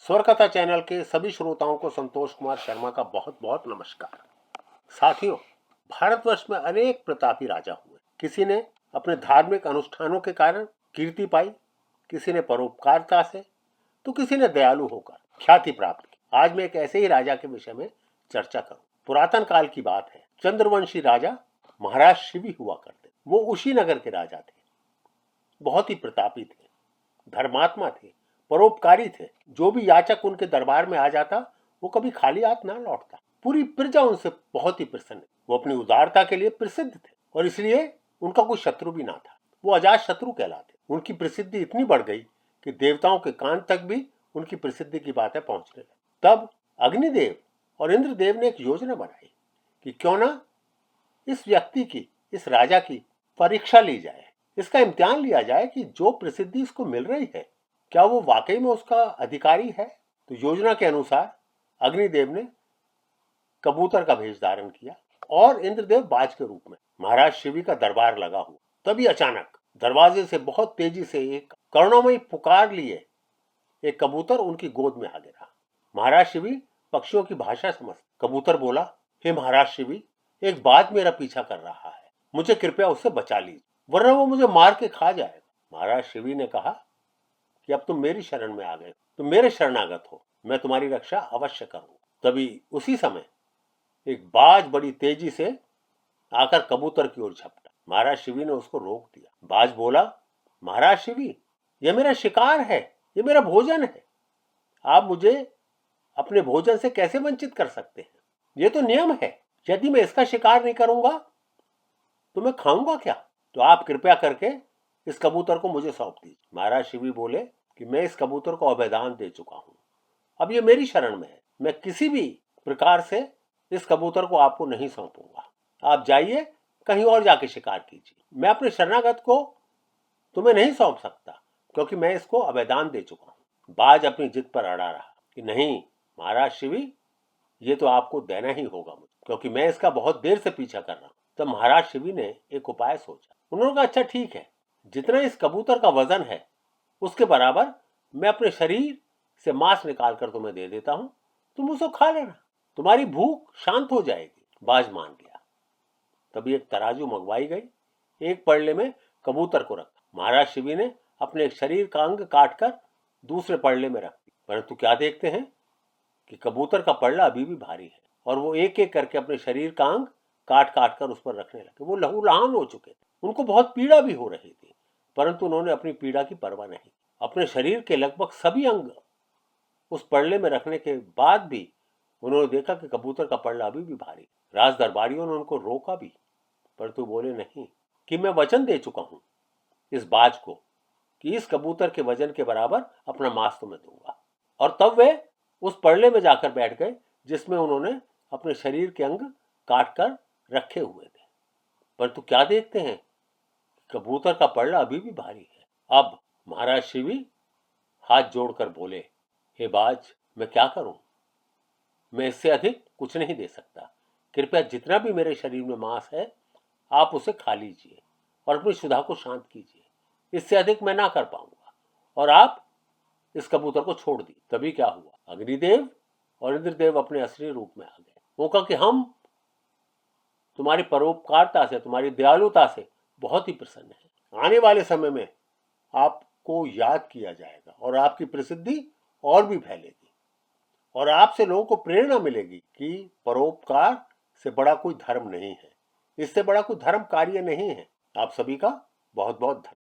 स्वर कथा चैनल के सभी श्रोताओं को संतोष कुमार शर्मा का बहुत बहुत नमस्कार। साथियों, भारतवर्ष में अनेक प्रतापी राजा हुए। किसी ने अपने धार्मिक अनुष्ठानों के कारण कीर्ति पाई, किसी ने परोपकारिता से, तो किसी ने दयालु होकर ख्याति प्राप्त की। आज मैं एक ऐसे ही राजा के विषय में चर्चा करूं। पुरातन काल की बात है। चंद्रवंशी राजा महाराज शिवी हुआ करते। वो उसी नगर के राजा थे। बहुत ही प्रतापी थे, धर्मात्मा थे, परोपकारी थे। जो भी याचक उनके दरबार में आ जाता वो कभी खाली हाथ ना लौटता। पूरी प्रजा उनसे बहुत ही प्रसन्न। वो अपनी उदारता के लिए प्रसिद्ध थे और इसलिए उनका कोई शत्रु भी ना था। वो अजात शत्रु कहलाते। उनकी प्रसिद्धि इतनी बढ़ गई कि देवताओं के कान तक भी उनकी प्रसिद्धि की बातें पहुंचने लगी। तब अग्निदेव और इंद्रदेव ने एक योजना बनाई कि क्यों ना इस व्यक्ति की, इस राजा की परीक्षा ली जाए, इसका इम्तिहान लिया जाए कि जो प्रसिद्धि इसको मिल रही है क्या वो वाकई में उसका अधिकारी है। तो योजना के अनुसार अग्निदेव ने कबूतर का भेष धारण किया और इंद्रदेव बाज के रूप में महाराज शिवी का दरबार लगा हुआ। तभी अचानक दरवाजे से बहुत तेजी से एक करुणामयी पुकार लिए एक कबूतर उनकी गोद में आ गिरा। महाराज शिवी पक्षियों की भाषा समझ। कबूतर बोला, हे महाराज शिवी, एक बाज मेरा पीछा कर रहा है, मुझे कृपया उससे बचा लीजिए, वरना वो मुझे मार के खा जाएगा। महाराज शिवी ने कहा कि अब तुम मेरी शरण में आ गए, तुम मेरे शरणागत हो, मैं तुम्हारी रक्षा अवश्य करूंगा। तभी उसी समय एक बाज बड़ी तेजी से आकर कबूतर की ओर झपटा। महाराज शिवी ने उसको रोक दिया। बाज बोला, महाराज शिवी, यह मेरा शिकार है, यह मेरा भोजन है, आप मुझे अपने भोजन से कैसे वंचित कर सकते हैं? यह तो नियम है, यदि मैं इसका शिकार नहीं करूंगा तो मैं खाऊंगा क्या? तो आप कृपया करके इस कबूतर को मुझे सौंप दीजिए। महाराज शिवी बोले कि मैं इस कबूतर को अभयदान दे चुका हूं, अब ये मेरी शरण में है, मैं किसी भी प्रकार से इस कबूतर को आपको नहीं सौंपूंगा। आप जाइए, कहीं और जाके शिकार कीजिए। मैं अपने शरणागत को तुम्हें नहीं सौंप सकता क्योंकि मैं इसको अभयदान दे चुका हूं। बाज अपनी जिद पर अड़ा रहा कि नहीं महाराज शिवी, ये तो आपको देना ही होगा मुझे, क्योंकि मैं इसका बहुत देर से पीछा कर रहा हूं। तब महाराज शिवी ने एक उपाय सोचा। उन्होंने कहा, अच्छा ठीक है, जितना इस कबूतर का वजन है उसके बराबर मैं अपने शरीर से मांस निकाल कर तुम्हें दे देता हूं, तुम उसको खा लेना, तुम्हारी भूख शांत हो जाएगी। बाज मान गया। तभी एक तराजू मंगवाई गई, एक पड़ले में कबूतर को रखा। महाराज शिवी ने अपने एक शरीर का अंग काटकर दूसरे पड़ले में रख दिया। परंतु क्या देखते हैं कि कबूतर का पड़ला अभी भी भारी है और वो एक एक करके अपने शरीर का अंग काट काट कर उस पर रखने लगे। वो लहूलुहान हो चुके थे, उनको बहुत पीड़ा भी हो रही थी, परंतु उन्होंने अपनी पीड़ा की परवाह नहीं। अपने शरीर के लगभग सभी अंग उस पड़ले में रखने के बाद भी उन्होंने देखा कि कबूतर का पड़ला अभी भी भारी। राज दरबारियों ने उनको रोका भी, परंतु बोले नहीं कि मैं वचन दे चुका हूं इस बाज को कि इस कबूतर के वजन के बराबर अपना मांस तुम्हें दूंगा। और तब वे उस पड़ले में जाकर बैठ गए जिसमें उन्होंने अपने शरीर के अंग काट कर रखे हुए थे। परंतु क्या देखते हैं, कबूतर का पड़ला अभी भी भारी है। अब महाराज शिवी हाथ जोड़कर बोले, हे बाज, मैं क्या करूं? मैं इससे अधिक कुछ नहीं दे सकता। कृपया जितना भी मेरे शरीर में मांस है आप उसे खा लीजिए और अपनी क्षुधा को शांत कीजिए। इससे अधिक मैं ना कर पाऊंगा। और आप इस कबूतर को छोड़ दी। तभी क्या हुआ, अग्निदेव और इंद्रदेव अपने असली रूप में आ गए। वो कहा कि हम तुम्हारी परोपकारता से, तुम्हारी दयालुता से बहुत ही प्रसन्न है। आने वाले समय में आपको याद किया जाएगा और आपकी प्रसिद्धि और भी फैलेगी और आपसे लोगों को प्रेरणा मिलेगी कि परोपकार से बड़ा कोई धर्म नहीं है, इससे बड़ा कोई धर्म कार्य नहीं है। आप सभी का बहुत बहुत धन्यवाद।